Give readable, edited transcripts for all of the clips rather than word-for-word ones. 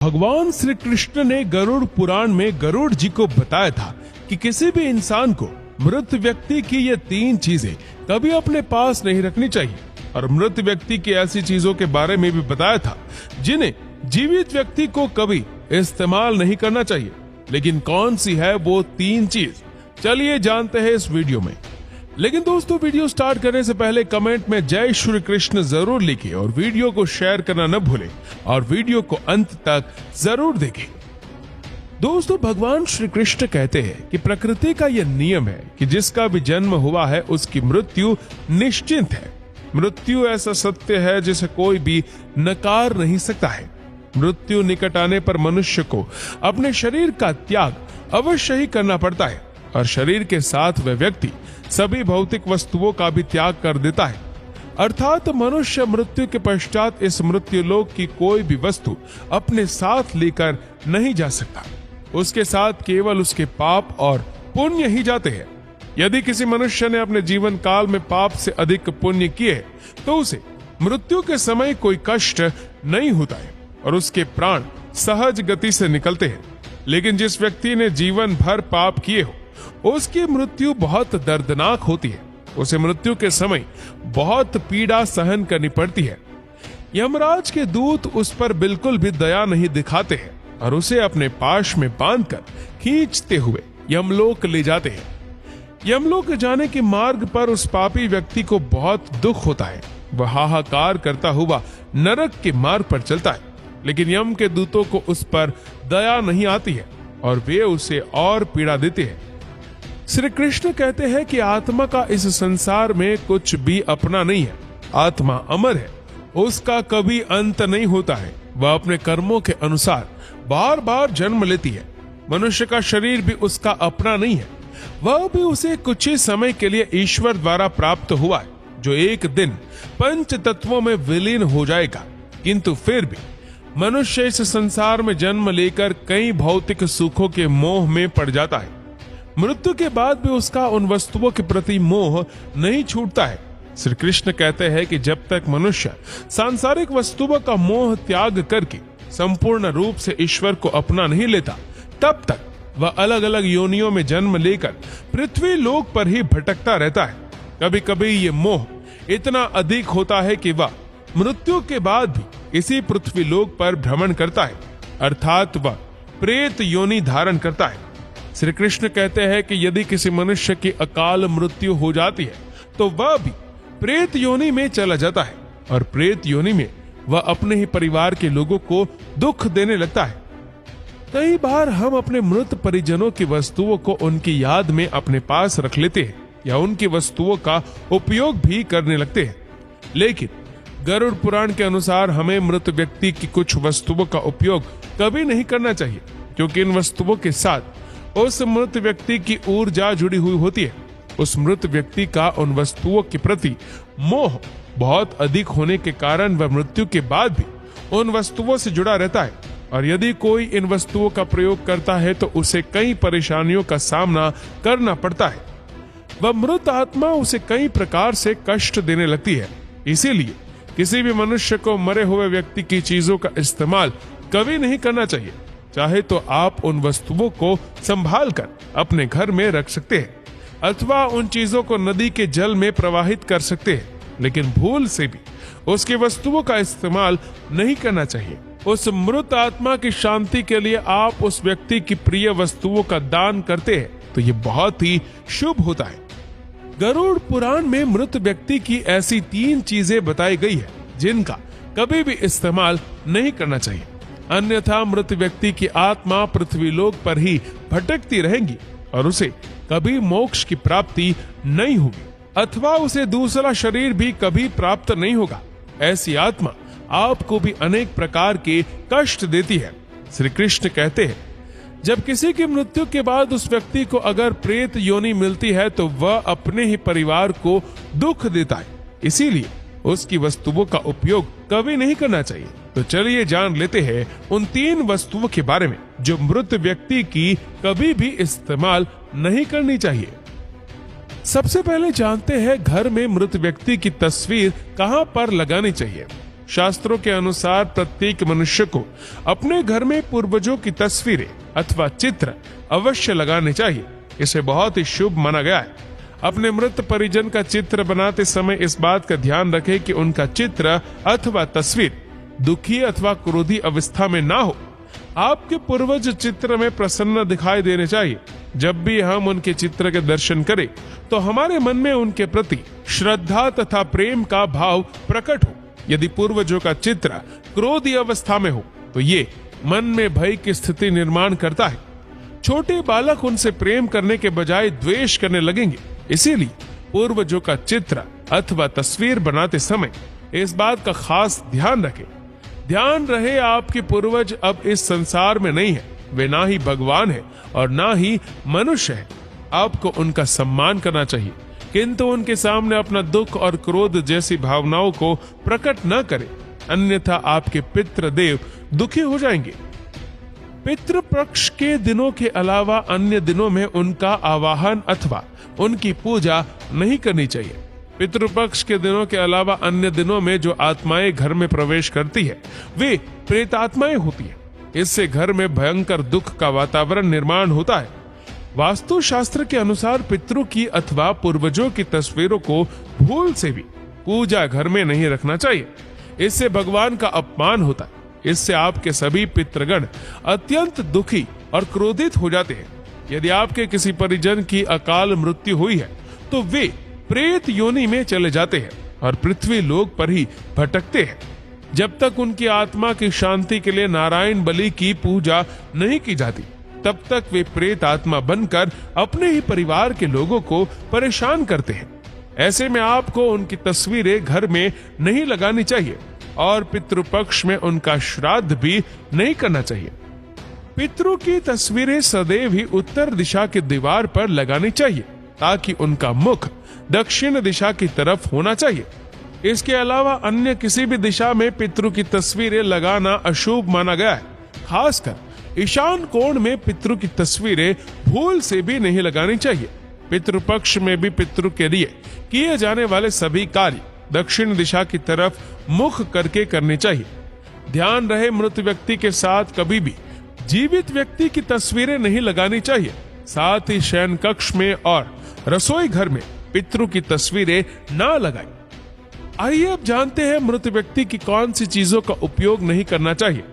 भगवान श्री कृष्ण ने गरुड़ पुराण में गरुड़ जी को बताया था कि किसी भी इंसान को मृत व्यक्ति की ये 3 चीजें कभी अपने पास नहीं रखनी चाहिए, और मृत व्यक्ति की ऐसी चीजों के बारे में भी बताया था जिन्हें जीवित व्यक्ति को कभी इस्तेमाल नहीं करना चाहिए। लेकिन कौन सी है वो 3 चीज, चलिए जानते हैं इस वीडियो में। लेकिन दोस्तों, वीडियो स्टार्ट करने से पहले कमेंट में जय श्री कृष्ण जरूर लिखें और वीडियो को शेयर करना न भूलें और वीडियो को अंत तक जरूर देखें। दोस्तों, भगवान श्री कृष्ण कहते हैं कि प्रकृति का यह नियम है कि जिसका भी जन्म हुआ है उसकी मृत्यु निश्चित है। मृत्यु ऐसा सत्य है जिसे कोई भी नकार नहीं सकता है। मृत्यु निकट आने पर मनुष्य को अपने शरीर का त्याग अवश्य ही करना पड़ता है, और शरीर के साथ वह व्यक्ति सभी भौतिक वस्तुओं का भी त्याग कर देता है। अर्थात मनुष्य मृत्यु के पश्चात इस मृत्युलोक की कोई भी वस्तु अपने साथ लेकर नहीं जा सकता। उसके साथ केवल उसके पाप और पुण्य ही जाते हैं। यदि किसी मनुष्य ने अपने जीवन काल में पाप से अधिक पुण्य किए तो उसे मृत्यु के समय कोई कष्ट नहीं होता है और उसके प्राण सहज गति से निकलते हैं। लेकिन जिस व्यक्ति ने जीवन भर पाप किए हो उसकी मृत्यु बहुत दर्दनाक होती है। उसे मृत्यु के समय बहुत पीड़ा सहन करनी पड़ती है। यमराज के दूत उस पर बिल्कुल भी दया नहीं दिखाते हैं और उसे अपने पाश में बांधकर खींचते हुए यमलोक ले जाते हैं। यमलोक जाने के मार्ग पर उस पापी व्यक्ति को बहुत दुख होता है। वह हाहाकार करता हुआ नरक के मार्ग पर चलता है, लेकिन यम के दूतों को उस पर दया नहीं आती है और वे उसे और पीड़ा देते हैं। श्री कृष्ण कहते हैं कि आत्मा का इस संसार में कुछ भी अपना नहीं है। आत्मा अमर है, उसका कभी अंत नहीं होता है। वह अपने कर्मों के अनुसार बार बार जन्म लेती है। मनुष्य का शरीर भी उसका अपना नहीं है, वह भी उसे कुछ ही समय के लिए ईश्वर द्वारा प्राप्त हुआ है, जो एक दिन 5 तत्वों में विलीन हो जाएगा। किंतु फिर भी मनुष्य इस संसार में जन्म लेकर कई भौतिक सुखों के मोह में पड़ जाता है। मृत्यु के बाद भी उसका उन वस्तुओं के प्रति मोह नहीं छूटता है। श्री कृष्ण कहते हैं कि जब तक मनुष्य सांसारिक वस्तुओं का मोह त्याग करके संपूर्ण रूप से ईश्वर को अपना नहीं लेता, तब तक वह अलग अलग योनियों में जन्म लेकर पृथ्वी लोक पर ही भटकता रहता है। कभी कभी ये मोह इतना अधिक होता है कि वह मृत्यु के बाद भी इसी पृथ्वी लोक पर भ्रमण करता है, अर्थात वह प्रेत योनि धारण करता है। श्री कृष्ण कहते हैं कि यदि किसी मनुष्य की अकाल मृत्यु हो जाती है तो वह भी प्रेत योनि में चला जाता है, और प्रेत योनि में वह अपने ही परिवार के लोगों को दुख देने लगता है। कई बार हम अपने मृत परिजनों की वस्तुओं को उनकी याद में अपने पास रख लेते हैं या उनकी वस्तुओं का उपयोग भी करने लगते हैं। लेकिन गरुड़ पुराण के अनुसार हमें मृत व्यक्ति की कुछ वस्तुओं का उपयोग कभी नहीं करना चाहिए, क्योंकि इन वस्तुओं के साथ उस मृत व्यक्ति की ऊर्जा जुड़ी हुई होती है। उस मृत व्यक्ति का उन वस्तुओं के प्रति मोह बहुत अधिक होने के कारण वह मृत्यु के बाद भी उन वस्तुओं से जुड़ा रहता है, और यदि कोई इन वस्तुओं का प्रयोग करता है तो उसे कई परेशानियों का सामना करना पड़ता है। वह मृत आत्मा उसे कई प्रकार से कष्ट देने लगती है। इसीलिए किसी भी मनुष्य को मरे हुए व्यक्ति की चीजों का इस्तेमाल कभी नहीं करना चाहिए। चाहे तो आप उन वस्तुओं को संभाल कर अपने घर में रख सकते हैं अथवा उन चीजों को नदी के जल में प्रवाहित कर सकते हैं, लेकिन भूल से भी उसकी वस्तुओं का इस्तेमाल नहीं करना चाहिए। उस मृत आत्मा की शांति के लिए आप उस व्यक्ति की प्रिय वस्तुओं का दान करते हैं तो ये बहुत ही शुभ होता है। गरुड़ पुराण में मृत व्यक्ति की ऐसी 3 चीजें बताई गई है जिनका कभी भी इस्तेमाल नहीं करना चाहिए, अन्यथा मृत व्यक्ति की आत्मा पृथ्वी लोक पर ही भटकती रहेगी और उसे कभी मोक्ष की प्राप्ति नहीं होगी अथवा उसे दूसरा शरीर भी कभी प्राप्त नहीं होगा। ऐसी आत्मा आपको भी अनेक प्रकार के कष्ट देती है। श्री कृष्ण कहते हैं, जब किसी की मृत्यु के बाद उस व्यक्ति को अगर प्रेत योनि मिलती है तो वह अपने ही परिवार को दुख देता है, इसीलिए उसकी वस्तुओं का उपयोग कभी नहीं करना चाहिए। तो चलिए जान लेते हैं उन 3 वस्तुओं के बारे में जो मृत व्यक्ति की कभी भी इस्तेमाल नहीं करनी चाहिए। सबसे पहले जानते हैं घर में मृत व्यक्ति की तस्वीर कहां पर लगानी चाहिए। शास्त्रों के अनुसार प्रत्येक मनुष्य को अपने घर में पूर्वजों की तस्वीरें अथवा चित्र अवश्य लगाने चाहिए। इसे बहुत ही शुभ माना गया है। अपने मृत परिजन का चित्र बनाते समय इस बात का ध्यान रखें कि उनका चित्र अथवा तस्वीर दुखी अथवा क्रोधी अवस्था में ना हो। आपके पूर्वज चित्र में प्रसन्न दिखाई देने चाहिए। जब भी हम उनके चित्र के दर्शन करें तो हमारे मन में उनके प्रति श्रद्धा तथा प्रेम का भाव प्रकट हो। यदि पूर्वजों का चित्र क्रोधी अवस्था में हो तो ये मन में भय की स्थिति निर्माण करता है। छोटे बालक उनसे प्रेम करने के बजाय द्वेष करने लगेंगे। इसीलिए पूर्वजों का चित्र अथवा तस्वीर बनाते समय इस बात का खास ध्यान रखें। ध्यान रहे आपके पूर्वज अब इस संसार में नहीं है। वे ना ही भगवान है और ना ही मनुष्य है। आपको उनका सम्मान करना चाहिए, किंतु उनके सामने अपना दुख और क्रोध जैसी भावनाओं को प्रकट न करें, अन्यथा आपके पितृदेव दुखी हो जाएंगे। पितृपक्ष के दिनों के अलावा अन्य दिनों में उनका आवाहन अथवा उनकी पूजा नहीं करनी चाहिए। पितृपक्ष के दिनों के अलावा अन्य दिनों में जो आत्माएं घर में प्रवेश करती है वे प्रेतात्माएं होती है। इससे घर में भयंकर दुख का वातावरण निर्माण होता है। वास्तु शास्त्र के अनुसार पितरों की अथवा पूर्वजों की तस्वीरों को भूल से भी पूजा घर में नहीं रखना चाहिए। इससे भगवान का अपमान होता है। इससे आपके सभी पितृगण अत्यंत दुखी और क्रोधित हो जाते हैं। यदि आपके किसी परिजन की अकाल मृत्यु हुई है तो वे प्रेत योनि में चले जाते हैं और पृथ्वी लोक पर ही भटकते हैं। जब तक उनकी आत्मा की शांति के लिए नारायण बलि की पूजा नहीं की जाती तब तक वे प्रेत आत्मा बनकर अपने ही परिवार के लोगों को परेशान करते हैं। ऐसे में आपको उनकी तस्वीरें घर में नहीं लगानी चाहिए और पितृपक्ष में उनका श्राद्ध भी नहीं करना चाहिए। पितरों की तस्वीरें सदैव ही उत्तर दिशा की दीवार पर लगानी चाहिए ताकि उनका मुख दक्षिण दिशा की तरफ होना चाहिए। इसके अलावा अन्य किसी भी दिशा में पितरों की तस्वीरें लगाना अशुभ माना गया है। खासकर ईशान कोण में पितरों की तस्वीरें भूल से भी नहीं लगानी चाहिए। पितृपक्ष में भी पितरों के लिए किए जाने वाले सभी कार्य दक्षिण दिशा की तरफ मुख करके करने चाहिए। ध्यान रहे, मृत व्यक्ति के साथ कभी भी जीवित व्यक्ति की तस्वीरें नहीं लगानी चाहिए। साथ ही शयन कक्ष में और रसोई घर में पितरों की तस्वीरें ना लगाएं। आइए अब जानते हैं मृत व्यक्ति की कौन सी चीजों का उपयोग नहीं करना चाहिए।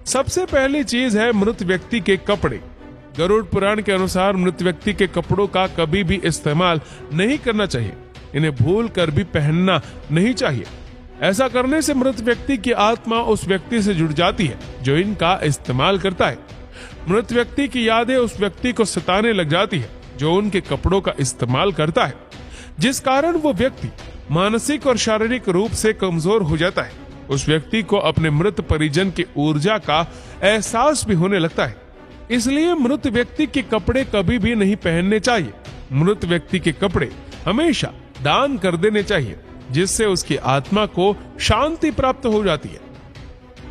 सबसे पहली चीज है मृत व्यक्ति के कपड़े। गरुड़ पुराण के अनुसार मृत व्यक्ति के कपड़ों का कभी भी इस्तेमाल नहीं करना चाहिए। इन्हें भूल कर भी पहनना नहीं चाहिए। ऐसा करने से मृत व्यक्ति की आत्मा उस व्यक्ति से जुड़ जाती है जो इनका इस्तेमाल करता है। मृत व्यक्ति की यादें उस व्यक्ति को सताने लग जाती है जो उनके कपड़ों का इस्तेमाल करता है, जिस कारण वो व्यक्ति मानसिक और शारीरिक रूप से कमजोर हो जाता है। उस व्यक्ति को अपने मृत परिजन की ऊर्जा का एहसास भी होने लगता है। इसलिए मृत व्यक्ति के कपड़े कभी भी नहीं पहनने चाहिए। मृत व्यक्ति के कपड़े हमेशा दान कर देने चाहिए, जिससे उसकी आत्मा को शांति प्राप्त हो जाती है।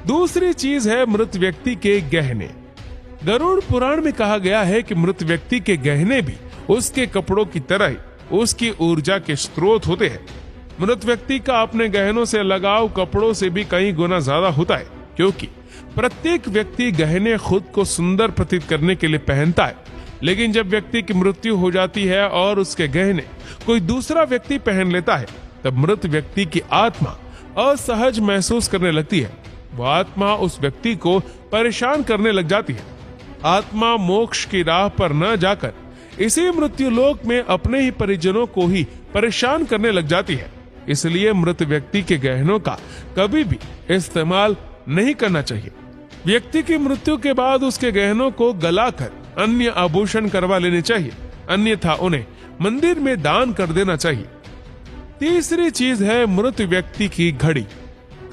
दूसरी चीज है मृत व्यक्ति के गहने। गरुड़ पुराण में कहा गया है कि मृत व्यक्ति के गहने भी उसके कपड़ों की तरह ही उसकी ऊर्जा के स्रोत होते हैं। मृत व्यक्ति का अपने गहनों से लगाव कपड़ों से भी कई गुना ज्यादा होता है, क्योंकि प्रत्येक व्यक्ति गहने खुद को सुंदर प्रतीत करने के लिए पहनता है। लेकिन जब व्यक्ति की मृत्यु हो जाती है और उसके गहने कोई दूसरा व्यक्ति पहन लेता है, तब मृत व्यक्ति की आत्मा असहज महसूस करने लगती है। वह आत्मा उस व्यक्ति को परेशान करने लग जाती है। आत्मा मोक्ष की राह पर न जाकर इसी मृत्यु लोक में अपने ही परिजनों को ही परेशान करने लग जाती है। इसलिए मृत व्यक्ति के गहनों का कभी भी इस्तेमाल नहीं करना चाहिए। व्यक्ति की मृत्यु के बाद उसके गहनों को गलाकर अन्य आभूषण करवा लेने चाहिए, अन्यथा उन्हें मंदिर में दान कर देना चाहिए। तीसरी चीज है मृत व्यक्ति की घड़ी।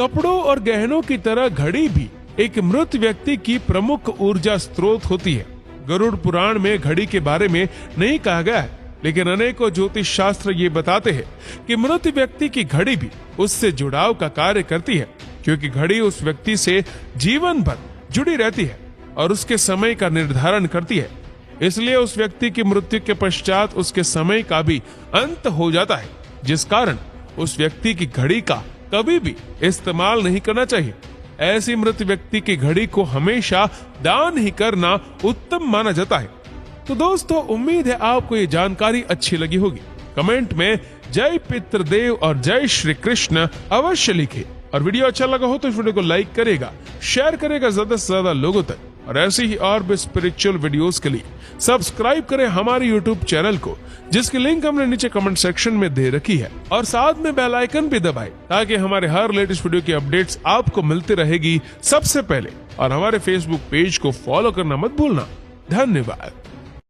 कपड़ों और गहनों की तरह घड़ी भी एक मृत व्यक्ति की प्रमुख ऊर्जा स्रोत होती है। गरुड़ पुराण में घड़ी के बारे में नहीं कहा गया है, लेकिन अनेकों ज्योतिष शास्त्र ये बताते हैं कि मृत व्यक्ति की घड़ी भी उससे जुड़ाव का कार्य करती है, क्योंकि घड़ी उस व्यक्ति से जीवन भर जुड़ी रहती है और उसके समय का निर्धारण करती है। इसलिए उस व्यक्ति की मृत्यु के पश्चात उसके समय का भी अंत हो जाता है, जिस कारण उस व्यक्ति की घड़ी का कभी भी इस्तेमाल नहीं करना चाहिए। ऐसी मृत व्यक्ति की घड़ी को हमेशा दान ही करना उत्तम माना जाता है। तो दोस्तों, उम्मीद है आपको ये जानकारी अच्छी लगी होगी। कमेंट में जय पितृदेव और जय श्री कृष्ण अवश्य लिखे, और वीडियो अच्छा लगा हो तो इस वीडियो को लाइक करेगा, शेयर करेगा ज्यादा से ज्यादा लोगों तक, और ऐसे ही और भी स्पिरिचुअल वीडियोस के लिए सब्सक्राइब करें हमारे यूट्यूब चैनल को, जिसकी लिंक हमने नीचे कमेंट सेक्शन में दे रखी है, और साथ में बेल आइकन भी दबाएं ताकि हमारे हर लेटेस्ट वीडियो की अपडेट्स आपको मिलती रहेगी सबसे पहले। और हमारे फेसबुक पेज को फॉलो करना मत भूलना। धन्यवाद।